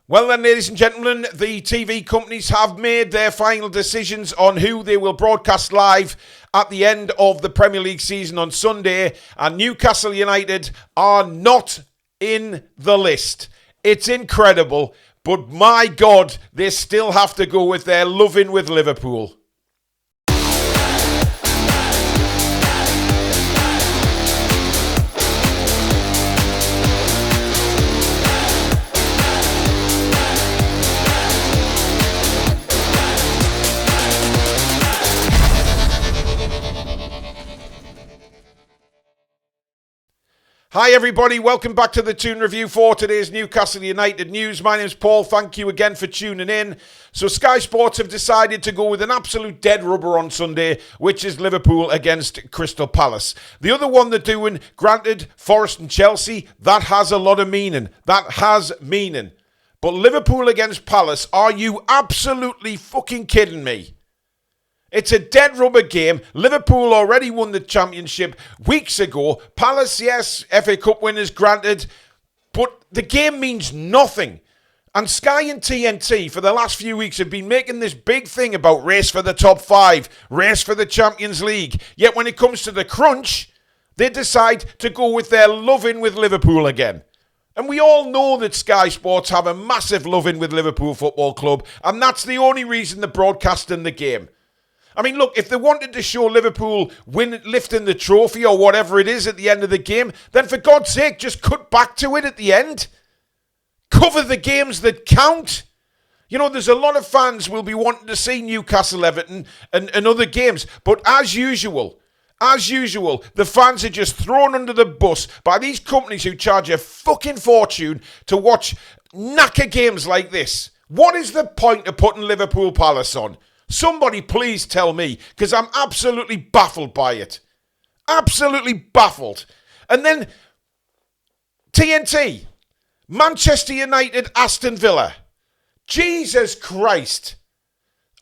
Well then, ladies and gentlemen, the TV companies have made their final decisions on who they will broadcast live at the end of the Premier League season on Sunday, and Newcastle United are not in the list. It's incredible, but my God, they still have to go with their loving with Liverpool. Hi everybody, welcome back to the Toon review for today's Newcastle United news. My name's Paul, thank you again for tuning in. So Sky Sports have decided to go with an absolute dead rubber on Sunday, which is Liverpool against Crystal Palace. The other one they're doing, granted, Forest and Chelsea, that has a lot of meaning. That has meaning. But Liverpool against Palace, are you absolutely fucking kidding me? It's a dead rubber game. Liverpool already won the championship weeks ago. Palace, yes, FA Cup winners granted. But the game means nothing. And Sky and TNT for the last few weeks have been making this big thing about race for the top 5, race for the Champions League. Yet when it comes to the crunch, they decide to go with their loving with Liverpool again. And we all know that Sky Sports have a massive loving with Liverpool Football Club. And that's the only reason they're broadcasting the game. I mean, look, if they wanted to show Liverpool lifting the trophy or whatever it is at the end of the game, then for God's sake, just cut back to it at the end. Cover the games that count. You know, there's a lot of fans will be wanting to see Newcastle, Everton and other games. But as usual, the fans are just thrown under the bus by these companies who charge a fucking fortune to watch knacker games like this. What is the point of putting Liverpool Palace on? Somebody please tell me, because I'm absolutely baffled by it. Absolutely baffled. And then TNT, Manchester United, Aston Villa. Jesus Christ.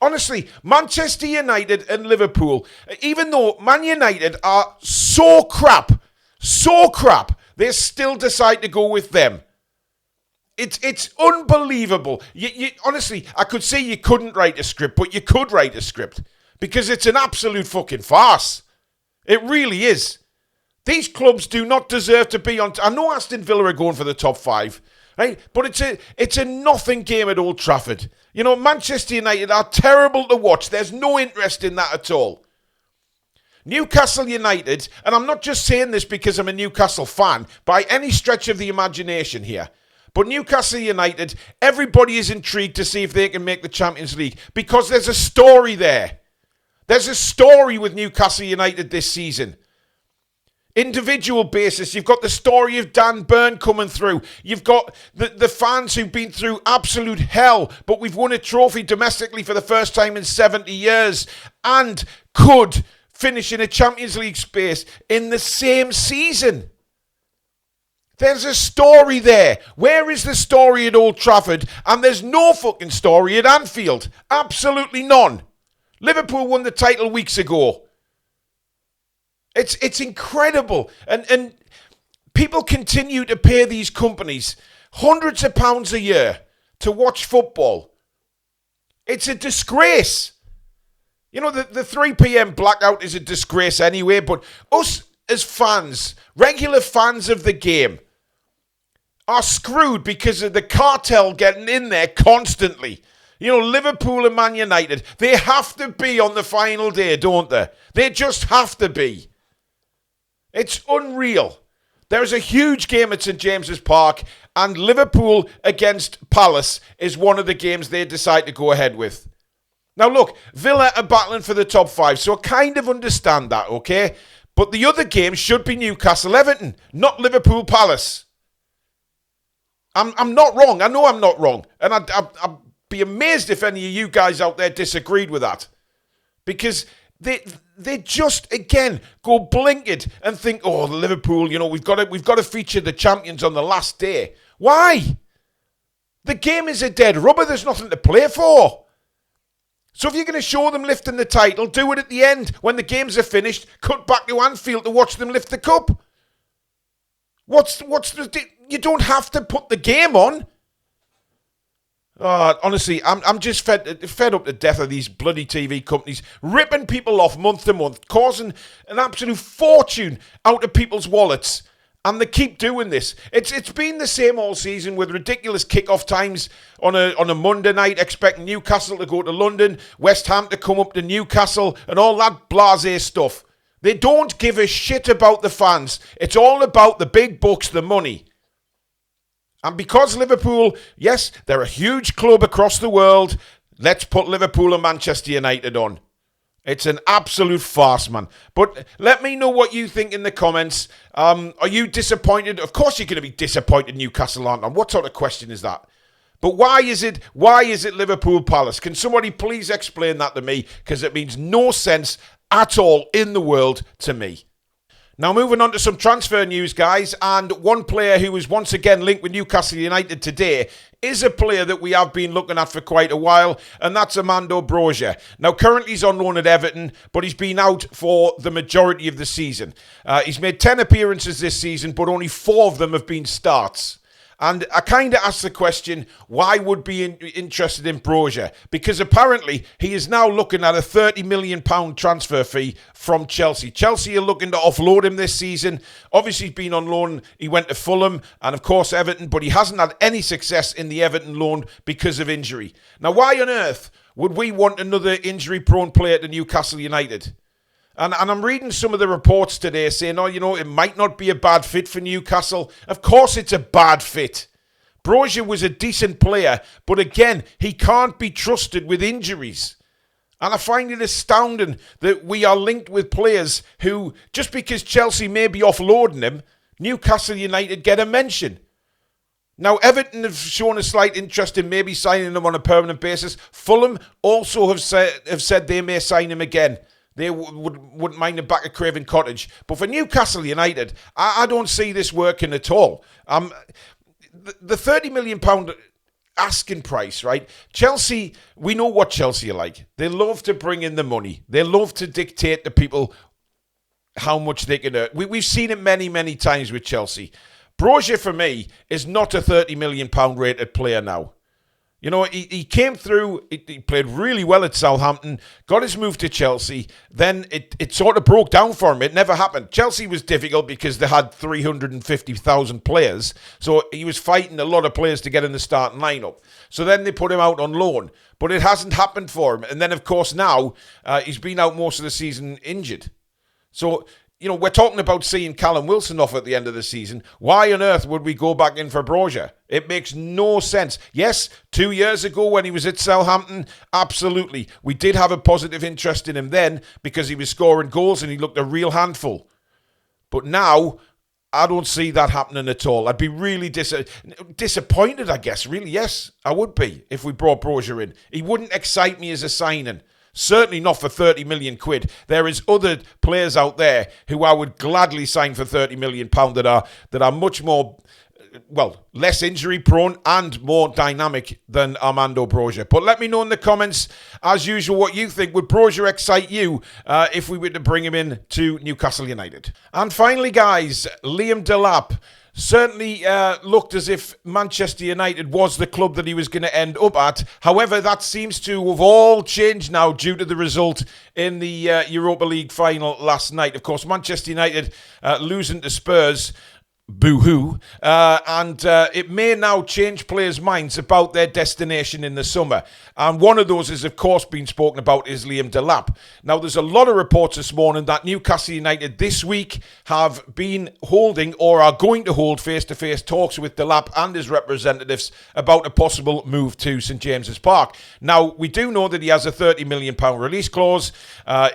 Honestly, Manchester United and Liverpool, even though Man United are so crap, they still decide to go with them. It's unbelievable. You honestly, I could say you couldn't write a script, but you could write a script because it's an absolute fucking farce. It really is. These clubs do not deserve to be on. I know Aston Villa are going for the top 5, right? But it's a nothing game at Old Trafford. You know, Manchester United are terrible to watch. There's no interest in that at all. Newcastle United, and I'm not just saying this because I'm a Newcastle fan by any stretch of the imagination here. But Newcastle United, everybody is intrigued to see if they can make the Champions League because there's a story there. There's a story with Newcastle United this season. Individual basis, you've got the story of Dan Burn coming through. You've got the fans who've been through absolute hell, but we've won a trophy domestically for the first time in 70 years and could finish in a Champions League space in the same season. There's a story there. Where is the story at Old Trafford? And there's no fucking story at Anfield. Absolutely none. Liverpool won the title weeks ago. It's incredible. And people continue to pay these companies hundreds of pounds a year to watch football. It's a disgrace. You know, the 3 p.m. blackout is a disgrace anyway, but us as fans, regular fans of the game, are screwed because of the cartel getting in there constantly. You know, Liverpool and Man United, they have to be on the final day, don't they? They just have to be. It's unreal. There's a huge game at St James's Park, and Liverpool against Palace is one of the games they decide to go ahead with. Now look, Villa are battling for the top 5, so I kind of understand that, okay? But the other game should be Newcastle Everton, not Liverpool Palace. I'm not wrong. I know I'm not wrong. And I'd be amazed if any of you guys out there disagreed with that. Because they just, again, go blinkered and think, oh, Liverpool, you know, we've got to feature the champions on the last day. Why? The game is a dead rubber. There's nothing to play for. So if you're going to show them lifting the title, do it at the end. When the games are finished, cut back to Anfield to watch them lift the cup. You don't have to put the game on. Honestly, I'm just fed up to death of these bloody TV companies ripping people off month to month, causing an absolute fortune out of people's wallets. And they keep doing this. It's been the same all season with ridiculous kick-off times on a Monday night, expecting Newcastle to go to London, West Ham to come up to Newcastle, and all that blasé stuff. They don't give a shit about the fans. It's all about the big bucks, the money. And because Liverpool, yes, they're a huge club across the world, let's put Liverpool and Manchester United on. It's an absolute farce, man. But let me know what you think in the comments. Are you disappointed? Of course you're going to be disappointed Newcastle aren't on. What sort of question is that? But why is it Liverpool Palace? Can somebody please explain that to me? Because it means no sense at all in the world to me. Now, moving on to some transfer news, guys, and one player who is once again linked with Newcastle United today is a player that we have been looking at for quite a while, and that's Armando Broja. Now, currently he's on loan at Everton, but he's been out for the majority of the season. He's made 10 appearances this season, but only 4 of them have been starts. And I kind of asked the question, why would be interested in Broja? Because apparently he is now looking at a £30 million transfer fee from Chelsea. Chelsea are looking to offload him this season. Obviously, he's been on loan. He went to Fulham and, of course, Everton, but he hasn't had any success in the Everton loan because of injury. Now, why on earth would we want another injury-prone player to Newcastle United? And I'm reading some of the reports today saying, it might not be a bad fit for Newcastle. Of course it's a bad fit. Broja was a decent player, but again, he can't be trusted with injuries. And I find it astounding that we are linked with players who, just because Chelsea may be offloading him, Newcastle United get a mention. Now, Everton have shown a slight interest in maybe signing him on a permanent basis. Fulham also have said they may sign him again. They wouldn't mind him back at Craven Cottage. But for Newcastle United, I don't see this working at all. The £30 million asking price, right? Chelsea, we know what Chelsea are like. They love to bring in the money. They love to dictate to people how much they can earn. We've seen it many, many times with Chelsea. Broja, for me, is not a £30 million rated player now. You know, he came through, he played really well at Southampton, got his move to Chelsea, then it sort of broke down for him. It never happened. Chelsea was difficult because they had 350,000 players, so he was fighting a lot of players to get in the starting lineup. So then they put him out on loan, but it hasn't happened for him. And then, of course, now he's been out most of the season injured. So, we're talking about seeing Callum Wilson off at the end of the season. Why on earth would we go back in for Broja? It makes no sense. Yes, 2 years ago when he was at Southampton, absolutely. We did have a positive interest in him then because he was scoring goals and he looked a real handful. But now, I don't see that happening at all. I'd be really disappointed, I guess. Really, yes, I would be if we brought Broja in. He wouldn't excite me as a signing. Certainly not for 30 million quid. There is other players out there who I would gladly sign for 30 million pound that are much more, less injury prone and more dynamic than Armando Broja. But let me know in the comments, as usual, what you think. Would Broja excite you if we were to bring him in to Newcastle United? And finally, guys, Liam Delap certainly looked as if Manchester United was the club that he was going to end up at. However, that seems to have all changed now due to the result in the Europa League final last night. Of course, Manchester United losing to Spurs. Boo-hoo. And it may now change players' minds about their destination in the summer. And one of those is, of course, being spoken about is Liam Delap. Now, there's a lot of reports this morning that Newcastle United this week have been holding or are going to hold face-to-face talks with Delap and his representatives about a possible move to St James's Park. Now, we do know that he has a £30 million release clause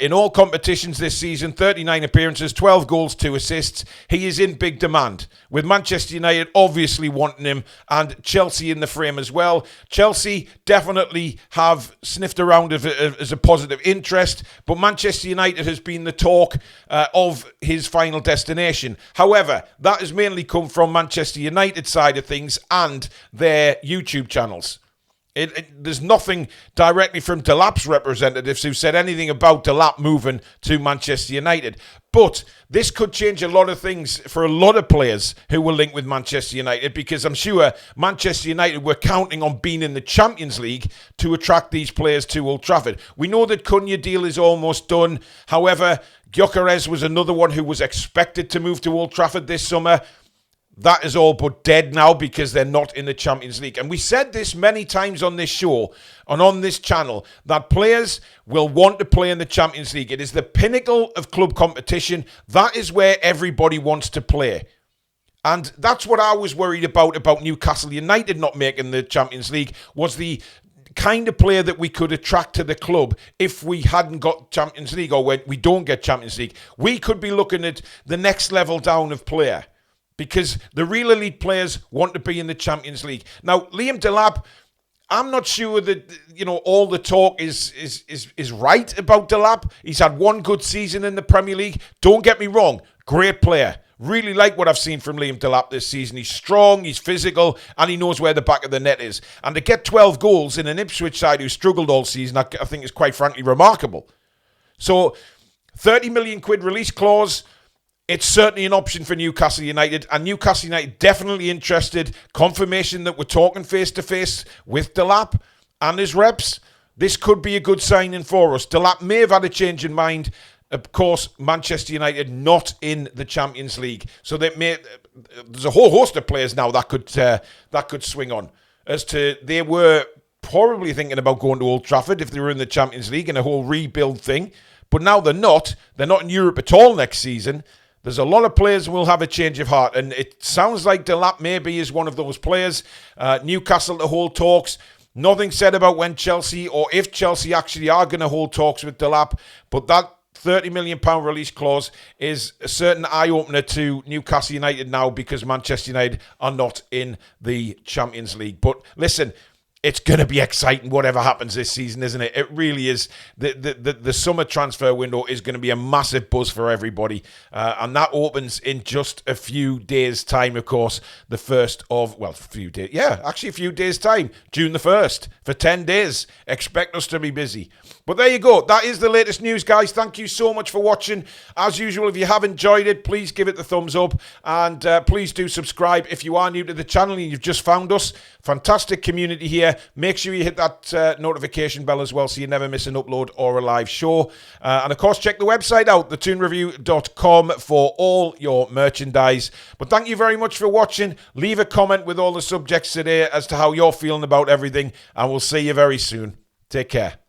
in all competitions this season, 39 appearances, 12 goals, 2 assists. He is in big demand, with Manchester United obviously wanting him and Chelsea in the frame as well. Chelsea definitely have sniffed around as a positive interest, but Manchester United has been the talk of his final destination. However, that has mainly come from Manchester United side of things and their YouTube channels. There's nothing directly from Delap's representatives who said anything about Delap moving to Manchester United. But this could change a lot of things for a lot of players who were linked with Manchester United, because I'm sure Manchester United were counting on being in the Champions League to attract these players to Old Trafford. We know that Cunha deal is almost done. However, Gyökeres was another one who was expected to move to Old Trafford this summer. That is all but dead now because they're not in the Champions League. And we said this many times on this show and on this channel, that players will want to play in the Champions League. It is the pinnacle of club competition. That is where everybody wants to play. And that's what I was worried about Newcastle United not making the Champions League, was the kind of player that we could attract to the club if we hadn't got Champions League, or when we don't get Champions League. We could be looking at the next level down of player, because the real elite players want to be in the Champions League. Now, Liam Delap, I'm not sure that, all the talk is right about Delap. He's had one good season in the Premier League. Don't get me wrong, great player. Really like what I've seen from Liam Delap this season. He's strong, he's physical, and he knows where the back of the net is. And to get 12 goals in an Ipswich side who struggled all season, I think is quite frankly remarkable. So, 30 million quid release clause. It's certainly an option for Newcastle United, and Newcastle United definitely interested. Confirmation that we're talking face-to-face with Delap and his reps. This could be a good signing for us. Delap may have had a change in mind. Of course, Manchester United not in the Champions League. So there's a whole host of players now that could swing on. As to, they were probably thinking about going to Old Trafford if they were in the Champions League and a whole rebuild thing. But now they're not. They're not in Europe at all next season. There's a lot of players who will have a change of heart, and it sounds like Delap maybe is one of those players. Newcastle to hold talks. Nothing said about when Chelsea, or if Chelsea actually are going to hold talks with Delap, but that £30 million release clause is a certain eye-opener to Newcastle United now, because Manchester United are not in the Champions League. But listen, it's going to be exciting whatever happens this season, isn't it? It really is. The summer transfer window is going to be a massive buzz for everybody. And that opens in just a few days' time, of course. A few days' time. June the 1st. For 10 days. Expect us to be busy. But there you go. That is the latest news, guys. Thank you so much for watching. As usual, if you have enjoyed it, please give it the thumbs up. And please do subscribe if you are new to the channel and you've just found us. Fantastic community here. Make sure you hit that notification bell as well so you never miss an upload or a live show. And of course, check the website out, thetoonreview.com, for all your merchandise. But thank you very much for watching. Leave a comment with all the subjects today as to how you're feeling about everything. And we'll see you very soon. Take care.